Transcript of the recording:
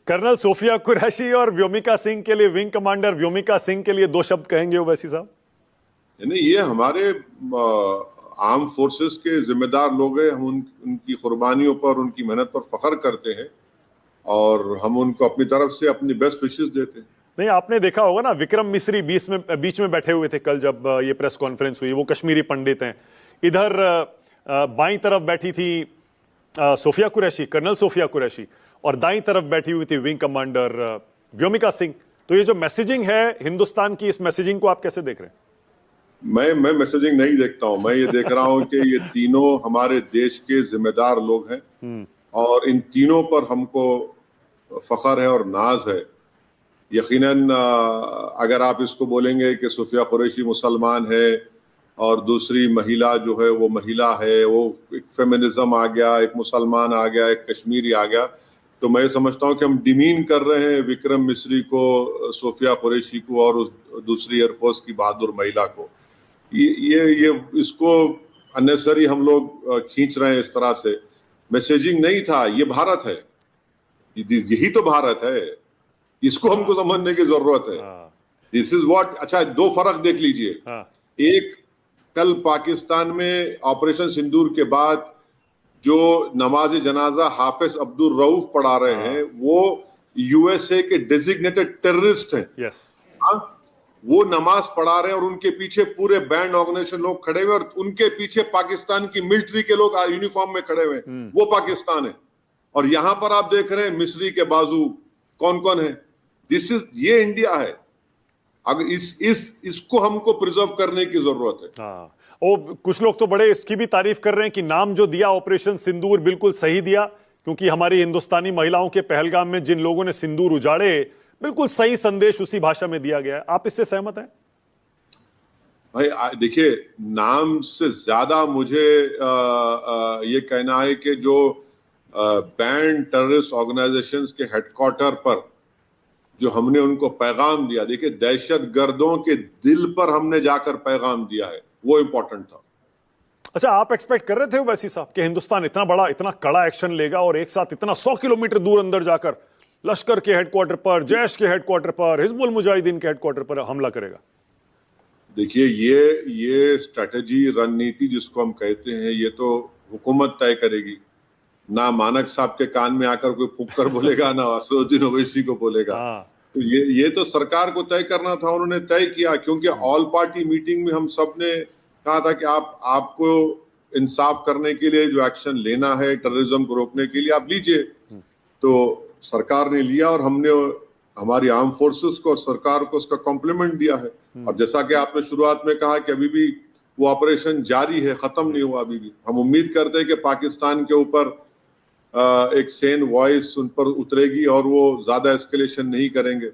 Colonel Sofiya Qureshi और व्योमिका सिंह के लिए, विंग कमांडर व्योमिका सिंह के लिए दो शब्द कहेंगे ओवैसी साहब? नहीं, ये हमारे आर्म फोर्सेस के जिम्मेदार लोग हैं। हम उनकी कुर्बानियों पर, उनकी मेहनत पर फख्र करते हैं और हम उनको अपनी तरफ से अपनी बेस्ट विशेस देते हैं। नहीं, आपने देखा होगा ना, विक्रम मिस्री बीच में बैठे हुए थे कल जब ये प्रेस कॉन्फ्रेंस हुई। वो कश्मीरी पंडित हैं। इधर बाईं तरफ बैठी थी सोफिया कुरैशी, कर्नल सोफिया कुरैशी, और दाईं तरफ बैठी हुई थी विंग कमांडर व्योमिका सिंह। तो ये जो मैसेजिंग है हिंदुस्तान की, इस मैसेजिंग को आप कैसे देख रहे हैं? मैं मैसेजिंग नहीं देखता हूं। मैं ये देख रहा हूं कि ये तीनों हमारे देश के जिम्मेदार लोग हैं और इन तीनों पर हमको फख्र है और नाज है। यकीनन अगर आप इसको बोलेंगे कि सोफिया कुरैशी मुसलमान है और दूसरी महिला जो है वो महिला है, वो एक फेमिनिज्म आ गया, एक मुसलमान आ गया, एक कश्मीरी आ गया, तो मैं समझता हूं कि हम डिमीन कर रहे हैं विक्रम मिस्री को, सोफिया कुरैशी को और उस दूसरी एयरफोर्स की बहादुर महिला को। ये इसको अननेसेसरी हम लोग खींच रहे हैं इस तरह से। मैसेजिंग नहीं था, ये भारत है, यही तो भारत है, इसको हमको समझने की जरूरत है। This is what. अच्छा, दो फर्क देख लीजिए। एक, कल पाकिस्तान में ऑपरेशन सिंदूर के बाद जो नमाज जनाजा हाफिज अब्दुल रऊफ पढ़ा रहे हैं, वो यूएसए के डेजिग्नेटेड टेररिस्ट हैं। यस। वो नमाज पढ़ा रहे हैं और उनके पीछे पूरे बैंड ऑर्गेनाइजेशन लोग खड़े हुए और उनके पीछे पाकिस्तान की मिलिट्री के लोग यूनिफॉर्म में खड़े हुए। वो पाकिस्तान है। और यहां पर आप देख रहे हैं मिस्री के बाजू कौन कौन है। ये इंडिया है। अगर इसको हमको प्रिजर्व करने की जरूरत है। और कुछ लोग तो बड़े इसकी भी तारीफ कर रहे हैं कि नाम जो दिया ऑपरेशन सिंदूर बिल्कुल सही दिया, क्योंकि हमारी हिंदुस्तानी महिलाओं के पहलगाम में जिन लोगों ने सिंदूर उजाड़े, बिल्कुल सही संदेश उसी भाषा में दिया गया है। आप इससे सहमत हैं? भाई देखिए, नाम से ज्यादा मुझे ये कहना है कि जो बैंड टेररिस्ट ऑर्गेनाइजेशंस के हेडक्वार्टर पर जो हमने उनको पैगाम दिया, देखिए दहशत गर्दों के दिल पर हमने जाकर पैगाम दिया है, वो इंपॉर्टेंट था। अच्छा, आप एक्सपेक्ट कर रहे थे वैसी साहब कि हिंदुस्तान इतना बड़ा, इतना कड़ा एक्शन लेगा और एक साथ इतना 100 किलोमीटर दूर अंदर जाकर लश्कर के हेडक्वार्टर पर, जैश के हेडक्वार्टर पर, हिजबुल मुजाहिदीन के हेडक्वार्टर पर हमला करेगा? देखिए, ये स्ट्रेटेजी, रणनीति जिसको हम कहते हैं, ये तो हुकूमत तय करेगी। ना मानक साहब के कान में आकर कोई फूंक कर बोलेगा, ना असदुद्दीन ओवैसी को बोलेगा। तो ये तो सरकार को तय करना था, उन्होंने तय किया। क्योंकि ऑल पार्टी मीटिंग में हम सब ने कहा था कि आपको इंसाफ करने के लिए जो एक्शन लेना है, टेररिज्म को रोकने के लिए, आप लीजिए। तो सरकार ने लिया और हमने हमारी आर्म फोर्सेस को और सरकार को उसका कॉम्प्लीमेंट दिया है। और जैसा कि आपने शुरुआत में कहा कि अभी भी वो ऑपरेशन जारी है, खत्म नहीं हुआ अभी भी। हम उम्मीद करते हैं कि पाकिस्तान के ऊपर एक सेन वॉइस उन पर उतरेगी और वो ज्यादा एस्केलेशन नहीं करेंगे।